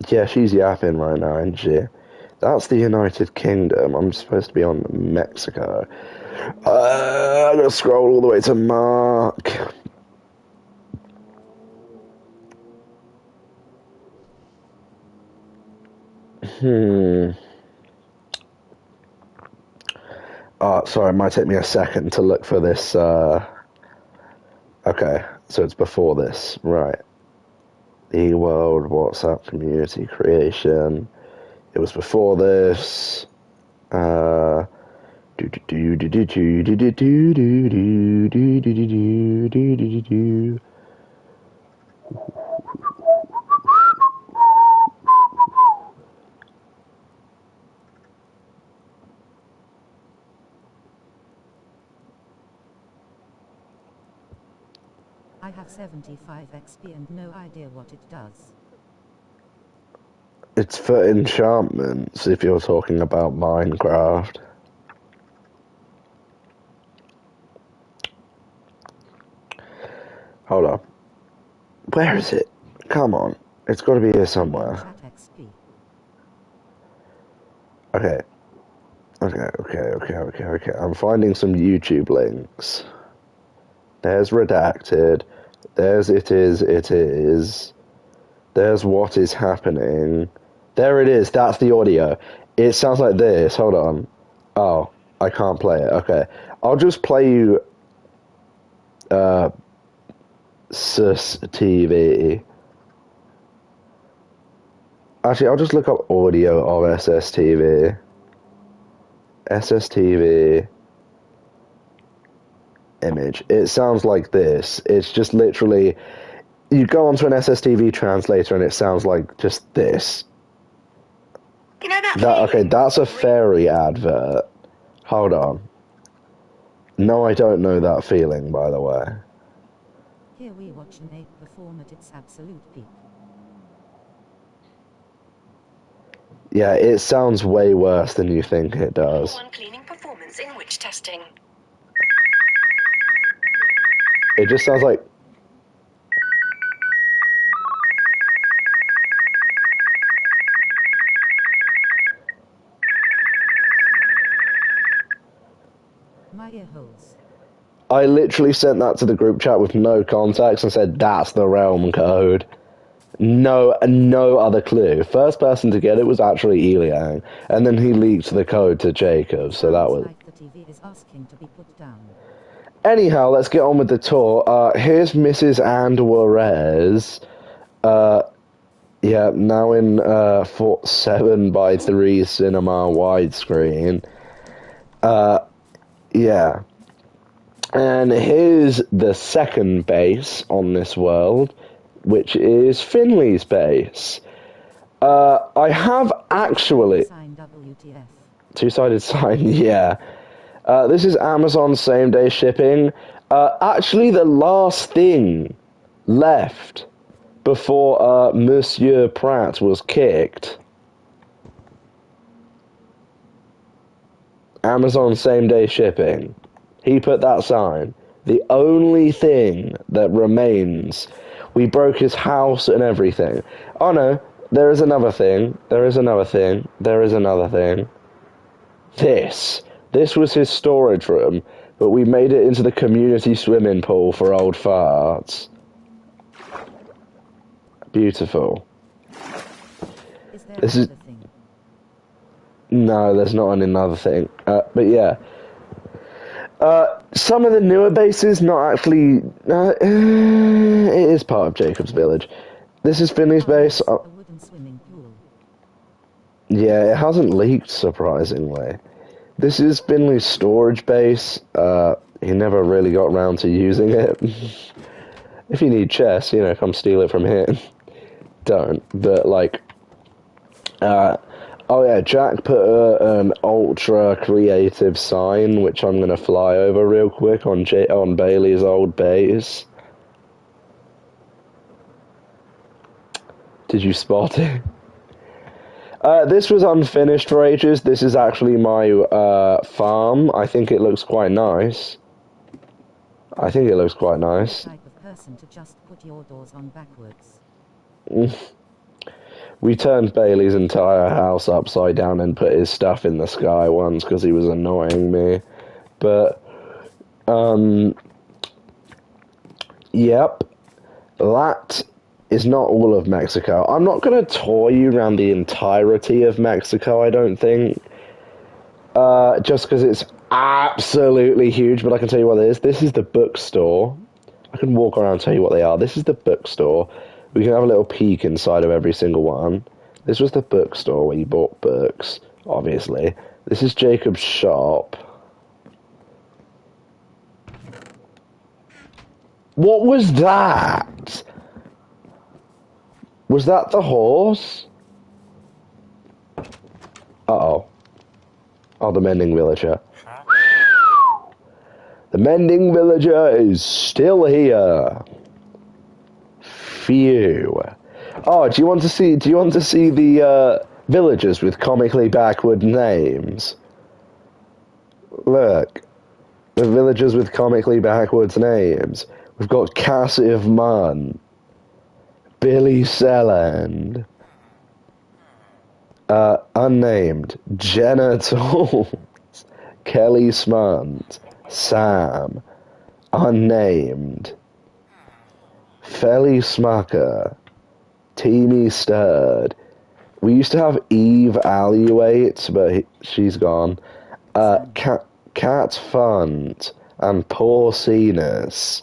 Yeah, she's yapping right now, isn't she? That's the United Kingdom. I'm supposed to be on Mexico. I'm going to scroll all the way to Mark. Sorry, it might take me a second to look for this. Okay, so it's before this, right. The World WhatsApp Community Creation. It was before this. I have 75 XP and no idea what it does. It's for enchantments, if you're talking about Minecraft. Hold up. Where is it? Come on. It's got to be here somewhere. Chat XP. Okay. Okay. I'm finding some YouTube links. There's redacted. There's it is. There's what is happening. There it is. That's the audio. It sounds like this. Hold on. Oh, I can't play it. Okay. I'll just play you Sus TV. Actually, I'll just look up audio of SSTV. SSTV image. It sounds like this. It's just literally, you go onto an SSTV translator and it sounds like just this. You know that Okay, that's a fairy advert. Hold on. No, I don't know that feeling, by the way. Here we watch an ape perform at its absolute peak. Yeah, it sounds way worse than you think it does. one cleaning performance in witch testing. It just sounds like... My ear holes. I literally sent that to the group chat with no context and said, that's the realm code. No other clue. First person to get it was actually Eliang, and then he leaked the code to Jacob, so that was... Like the TV is asking to be put down. Anyhow, let's get on with the tour. Here's Mrs. And Juarez. Yeah, now in 7:3 cinema widescreen. Yeah. And here's the second base on this world, which is Finley's base. I have actually... Sign WTF. Two-sided sign, yeah. This is Amazon same-day shipping. Actually, the last thing left before Monsieur Pratt was kicked. Amazon same-day shipping. He put that sign. The only thing that remains. We broke his house and everything. Oh no, there is another thing. There is another thing. There is another thing. This was his storage room, but we made it into the community swimming pool for old farts. Beautiful. Is there This is... another thing? No, there's not another thing. But yeah. Some of the newer bases, not actually... it is part of Jacob's village. This is Finley's base. A wooden swimming pool. Yeah, it hasn't leaked, surprisingly. This is Finley's storage base. he never really got round to using it. If you need chess, you know, come steal it from him. Don't. But, like, oh yeah, Jack put an ultra creative sign, which I'm gonna fly over real quick on Bailey's old base. Did you spot it? This was unfinished for ages. This is actually my farm. I think it looks quite nice. Type of person to just put your doors on backwards. We turned Bailey's entire house upside down and put his stuff in the sky once because he was annoying me. But, yep. That is not all of Mexico. I'm not going to tour you around the entirety of Mexico, I don't think. Just because it's absolutely huge, but I can tell you what it is. This is the bookstore. I can walk around and tell you what they are. This is the bookstore. We can have a little peek inside of every single one. This was the bookstore where you bought books, obviously. This is Jacob's shop. What was that? Was that the horse? Uh-oh. Oh, the mending villager. The mending villager is still here. Phew. Oh, do you want to see the villagers with comically backward names? Look. The villagers with comically backwards names. We've got Cassive Munn, Billy Selland, unnamed, Jenna Tools, Kelly Smunt, Sam, unnamed, Felly Smucker, Teamy Sturd. We used to have Eve Aluate, but she's gone. Cat Fund and Porcinus.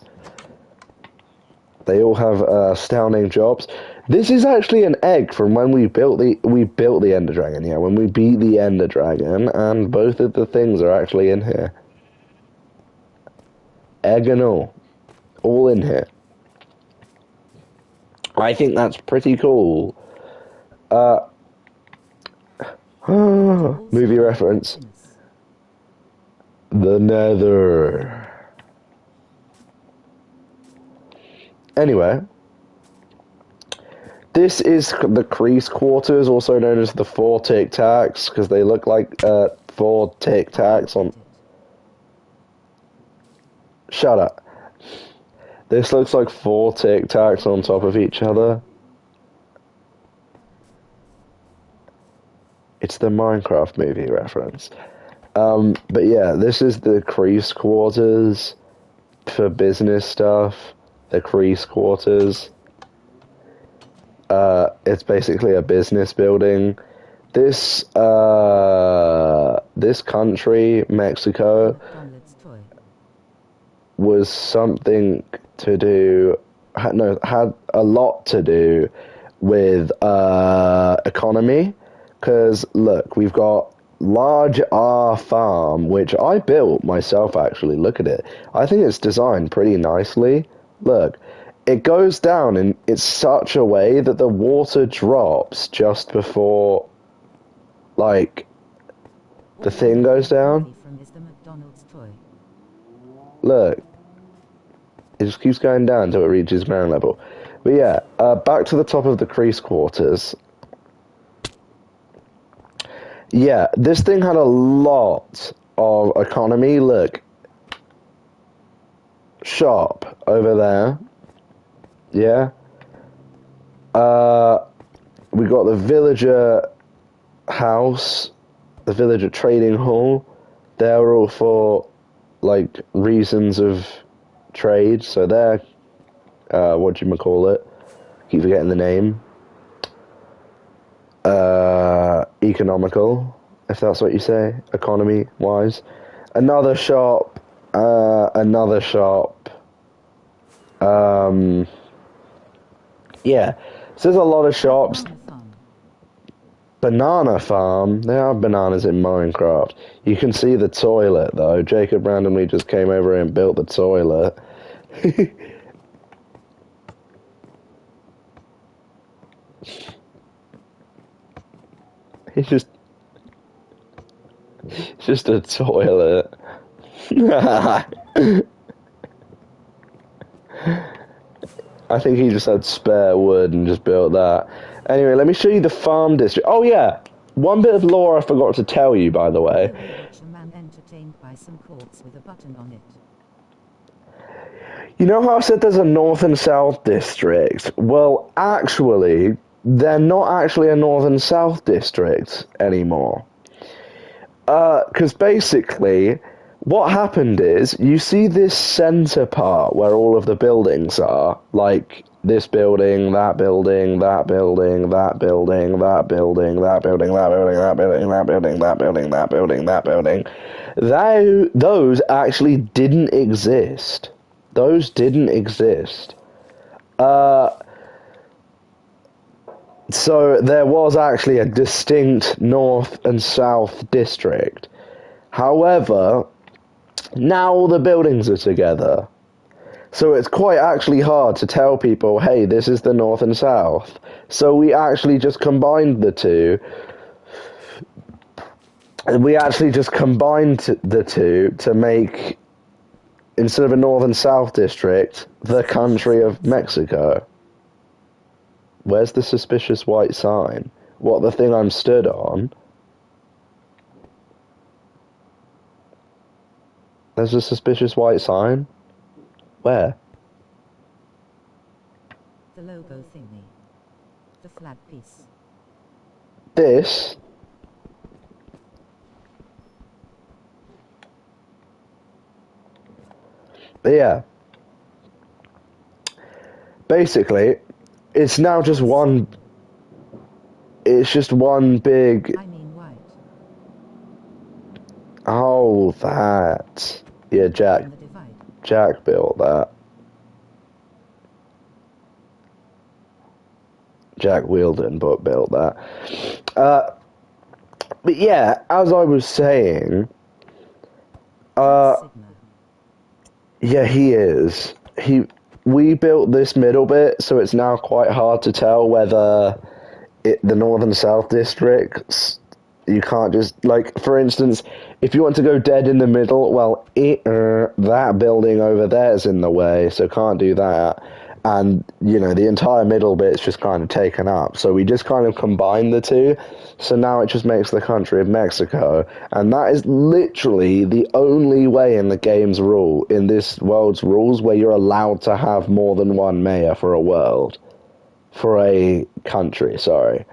They all have astounding jobs. This is actually an egg from when we built the Ender Dragon. Yeah, when we beat the Ender Dragon, and both of the things are actually in here. Egg and all in here. I think that's pretty cool. Movie reference. The Nether. Anyway, this is the Crease Quarters, also known as the 4 Tic Tacs, because they look like 4 Tic Tacs on... Shut up. This looks like 4 Tic Tacs on top of each other. It's the Minecraft movie reference. But yeah, this is the Crease Quarters for business stuff. The Crease Quarters. It's basically a business building. This country, Mexico, was something to do, had a lot to do with economy. Because, look, we've got Large R Farm, which I built myself, actually. Look at it. I think it's designed pretty nicely. Look, it goes down in it's such a way that the water drops just before, like, the thing goes down. Look, it just keeps going down until it reaches ground level. But yeah, back to the top of the Crease Quarters. Yeah, this thing had a lot of economy. Look. Shop over there. Yeah. We got the villager house, the villager trading hall. They're all for, like, reasons of trade. So they're, whatchamacallit? Keep forgetting the name. Economical, if that's what you say, economy-wise. Another shop. Yeah, so there's a lot of shops. Banana farm? There are bananas in Minecraft. You can see the toilet, though. Jacob randomly just came over and built the toilet. It's just a toilet. I think he just had spare wood and just built that. Anyway, let me show you the farm district. Oh yeah, one bit of lore I forgot to tell you, by the way. A man entertained by some corpse with a button on it. You know how I said there's a north and south district? Well, actually, they're not actually a north and south district anymore. Because basically, what happened is, you see this center part where all of the buildings are, like this building, that building, that building, that building, that building, that building, that building, that building, that building, that building, that building, that building. Those actually didn't exist. Those didn't exist. So there was actually a distinct north and south district. However, now all the buildings are together. So it's quite actually hard to tell people, hey, this is the north and south. So we actually just combined the two. We actually just combined the two to make, instead of a north and south district, the country of Mexico. Where's the suspicious white sign? What, the thing I'm stood on? There's a suspicious white sign? Where? The logo thingy. The flag piece. This? Yeah. Basically, it's now just one... It's just one big... I mean white. Oh, that. Yeah, Jack built that. Jack Wielden built that. But yeah, as I was saying, Sigma. yeah, he is. We built this middle bit, so it's now quite hard to tell whether the north and south districts, you can't just, like, for instance, if you want to go dead in the middle, well, that building over there is in the way, so can't do that. And, you know, the entire middle bit's just kind of taken up. So we just kind of combined the two. So now it just makes the country of Mexico. And that is literally the only way in the game's rule, in this world's rules, where you're allowed to have more than one mayor for a world. For a country, sorry.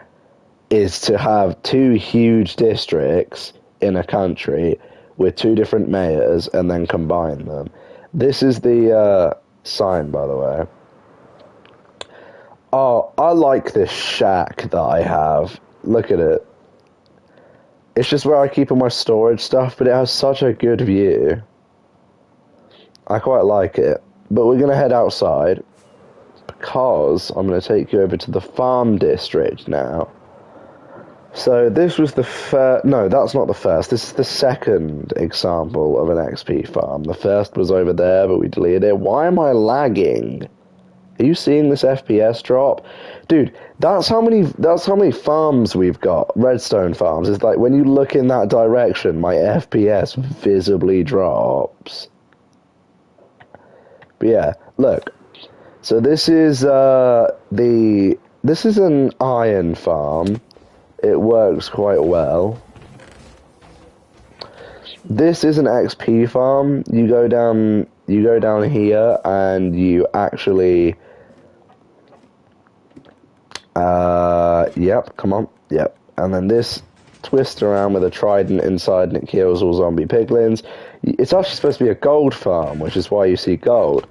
Is to have two huge districts in a country with two different mayors and then combine them. This is the sign, by the way. Oh, I like this shack that I have. Look at it. It's just where I keep all my storage stuff, but it has such a good view. I quite like it. But we're going to head outside, because I'm going to take you over to the farm district now. So this was the first... No, that's not the first. This is the second example of an XP farm. The first was over there, but we deleted it. Why am I lagging? Are you seeing this FPS drop? Dude, that's how many farms we've got, redstone farms. It's like when you look in that direction, my FPS visibly drops. But yeah, look. So this is this is an iron farm. It works quite well. This is an XP farm. You go down here and you actually yep, come on, yep. And then this twists around with a trident inside and it kills all zombie piglins. It's actually supposed to be a gold farm, which is why you see gold.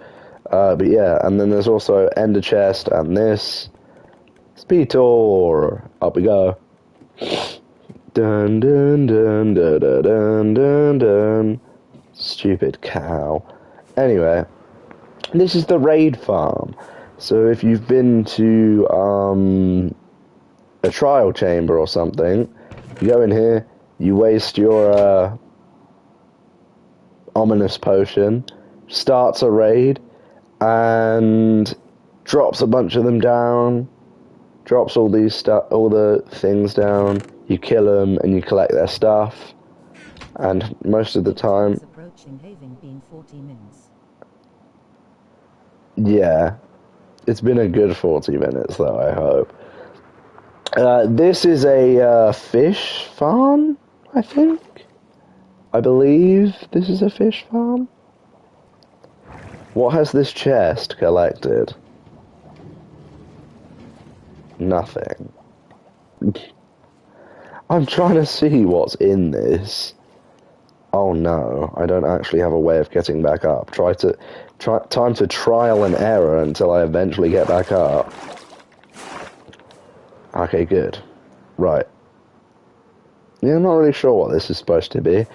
But yeah, and then there's also ender chest and this. Speed tour. Up we go. Dun dun dun dun dun dun dun dun. Stupid cow. Anyway, this is the raid farm. So if you've been to a trial chamber or something. You go in here, you waste your ominous potion, starts a raid, and drops a bunch of them down, drops all the things down. You kill them and you collect their stuff. And most of the time, Approaching, having been 40 minutes. yeah, it's been a good 40 minutes though, I hope. This is a fish farm, I think. I believe this is a fish farm. What has this chest collected? Nothing. I'm trying to see what's in this. Oh no, I don't actually have a way of getting back up. Time to trial and error until I eventually get back up. Okay, good. Right. Yeah, I'm not really sure what this is supposed to be.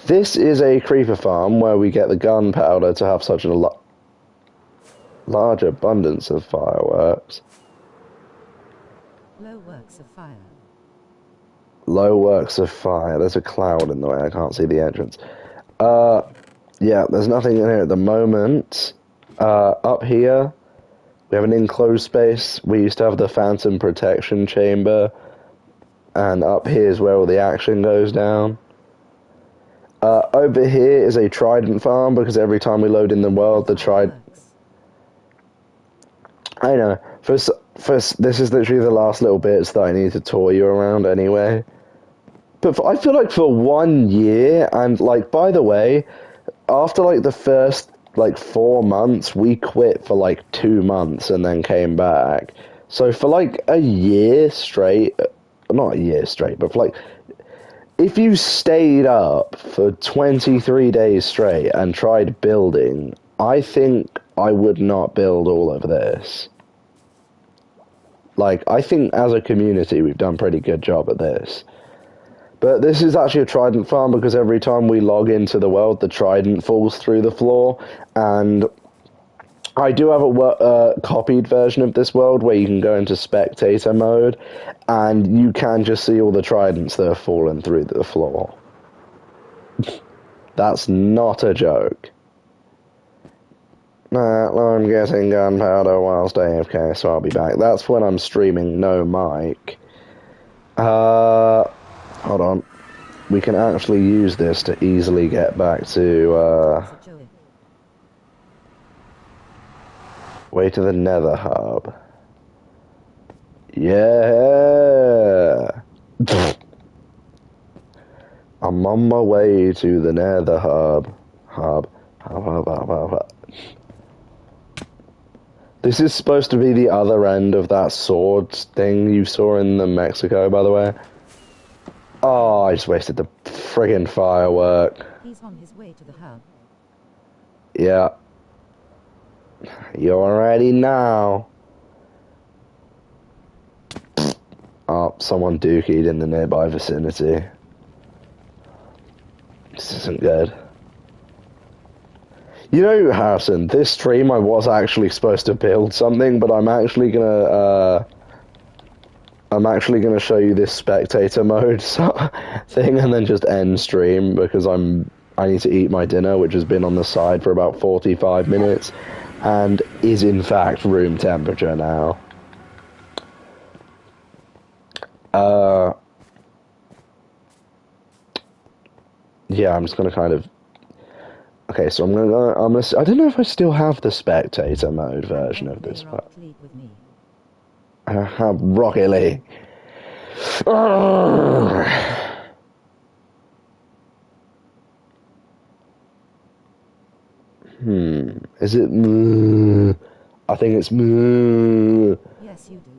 This is a creeper farm where we get the gunpowder to have such a large abundance of fireworks. Low works of fire. Low works of fire. There's a cloud in the way. I can't see the entrance. Yeah, there's nothing in here at the moment. Up here, we have an enclosed space. We used to have the phantom protection chamber. And up here is where all the action goes down. Over here is a trident farm, because every time we load in the world, the trident... I know. First, this is literally the last little bits that I need to tour you around anyway. But I feel like for 1 year, and, like, by the way, after, like, the first, like, 4 months, we quit for, like, 2 months and then came back. So for, like, a year straight... Not a year straight, but, for, like... If you stayed up for 23 days straight and tried building, I think I would not build all of this. Like, I think as a community we've done a pretty good job at this. But this is actually a trident farm because every time we log into the world, the trident falls through the floor. And I do have a copied version of this world where you can go into spectator mode, and you can just see all the tridents that have fallen through the floor. That's not a joke. Nah, I'm getting gunpowder whilst AFK, so I'll be back. That's when I'm streaming, no mic. Hold on. We can actually use this to easily get back to, way to the Nether Hub. Yeah! I'm on my way to the Nether Hub. Hub. This is supposed to be the other end of that sword thing you saw in the Mexico, by the way. Oh, I just wasted the friggin' firework. He's on his way to the hub. Yeah. You're ready now. Oh, someone dookied in the nearby vicinity. This isn't good. You know, Harrison, this stream I was actually supposed to build something, but I'm actually gonna show you this spectator mode thing and then just end stream because I need to eat my dinner, which has been on the side for about 45 minutes and is in fact room temperature now. Yeah, I'm just gonna kind of... Okay, so I'm gonna I don't know if I still have the spectator mode version of this, but... I have Rocket League. Is it... I think it's... Yes, you do.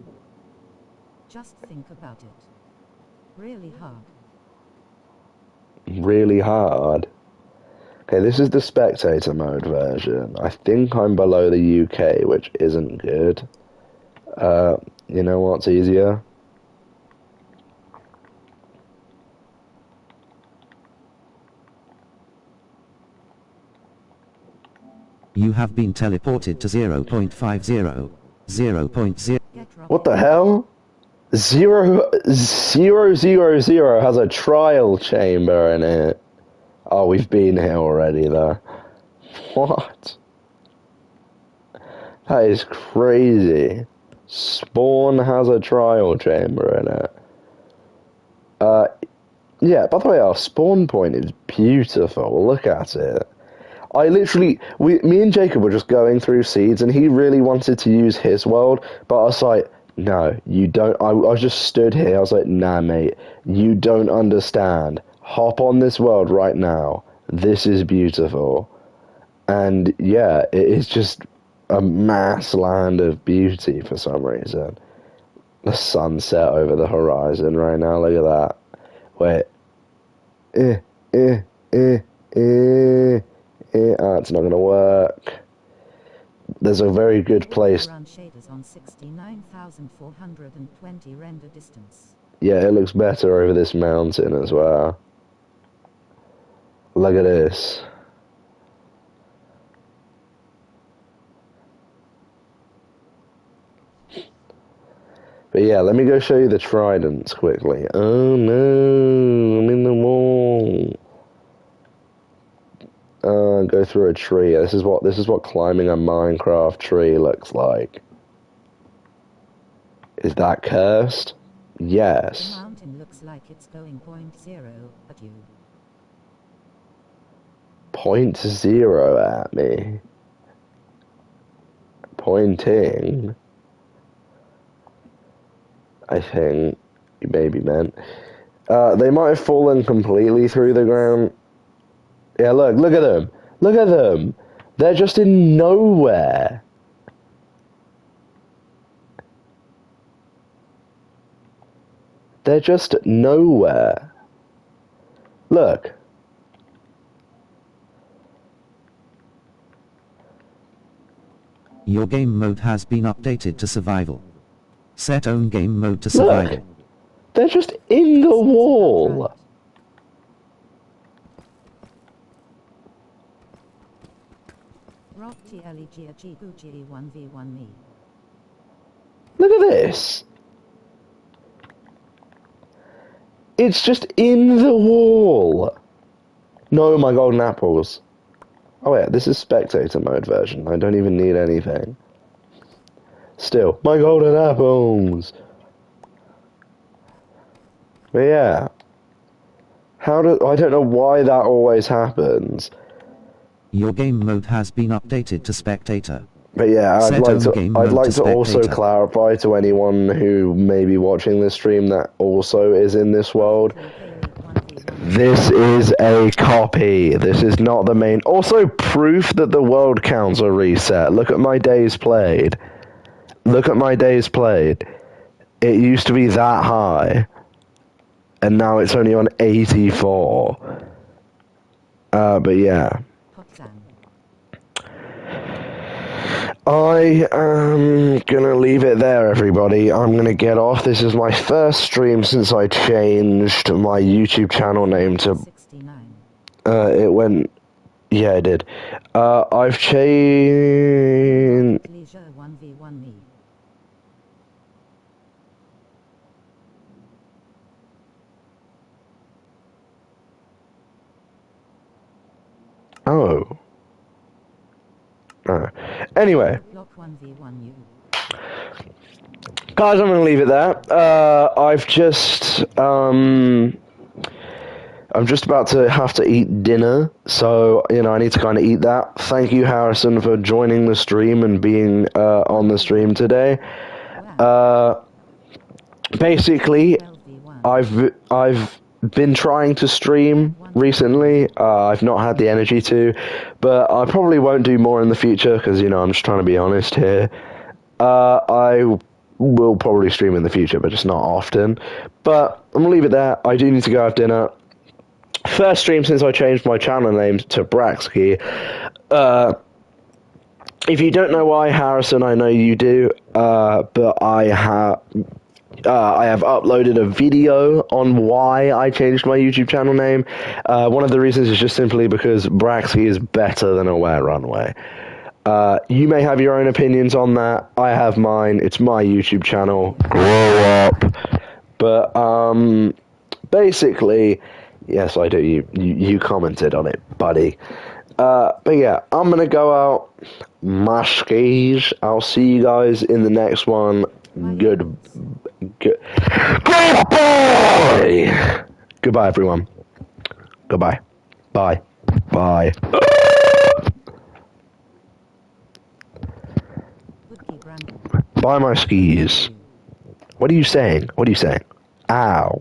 Just think about it. Really hard. Really hard. Okay, this is the spectator mode version. I think I'm below the UK, which isn't good. You know what's easier? You have been teleported to 0.50. 0.0. What the hell? 000 has a trial chamber in it. Oh, we've been here already, though. What? That is crazy. Spawn has a trial chamber in it. Yeah, by the way, our spawn point is beautiful. Look at it. Me and Jacob were just going through seeds, and he really wanted to use his world, but I was like, no, you don't. I was just stood here. I was like, nah, mate, you don't understand. Hop on this world right now. This is beautiful. And yeah, it is just a mass land of beauty for some reason. The sunset over the horizon right now. Look at that. Wait. It's not gonna work. There's a very good place. Run shaders on 69,420 render distance. Yeah, it looks better over this mountain as well. Look at this. But yeah, let me go show you the tridents quickly. Oh no, I'm in the wall. Go through a tree. This is what climbing a Minecraft tree looks like. Is that cursed? Yes. The mountain looks like it's going 0 at you. 0 at me. Pointing. I think you maybe meant. They might have fallen completely through the ground. Yeah, look at them. Look at them. They're just in nowhere. They're just nowhere. Look. Your game mode has been updated to survival. Set own game mode to survival. Look. They're just in the wall. Rock TLEGG 1v1 me. Look at this. It's just in the wall. No, my golden apples. Oh yeah, this is spectator mode version. I don't even need anything. Still, my golden apples. But yeah. I don't know why that always happens. Your game mode has been updated to spectator. But yeah, I'd like to also spectator. clarify to anyone who may be watching this stream that also is in this world. This is a copy. This is not the main. Also, proof that the world counts are reset. Look at my days played. Look at my days played. It used to be that high, and now it's only on 84. But yeah. I am gonna leave it there, everybody. I'm gonna get off. This is my first stream since I changed my YouTube channel name to... 69. It went... Yeah, I did. I've changed... Leisure 1v1 me. Oh. Anyway. Block 1v1 you. Guys, I'm going to leave it there. I'm just about to have to eat dinner, so, I need to kind of eat that. Thank you, Harrison, for joining the stream and being on the stream today. Basically, I've been trying to stream recently. I've not had the energy to, but I probably won't do more in the future because, I'm just trying to be honest here. I will probably stream in the future, but just not often. But I'm going to leave it there. I do need to go have dinner. First stream since I changed my channel name to Braxky. If you don't know why, Harrison, I know you do, but I have uploaded a video on why I changed my YouTube channel name. One of the reasons is just simply because Braxky is better than Aware Runway. You may have your own opinions on that. I have mine. It's my YouTube channel. Grow up. But basically, yes, I do. You commented on it, buddy. But yeah, I'm gonna go out. My skis. I'll see you guys in the next one. Goodbye. Goodbye, everyone. Goodbye. Bye. Bye. Woodkey Brandon. Buy my skis. What are you saying? What are you saying? Ow.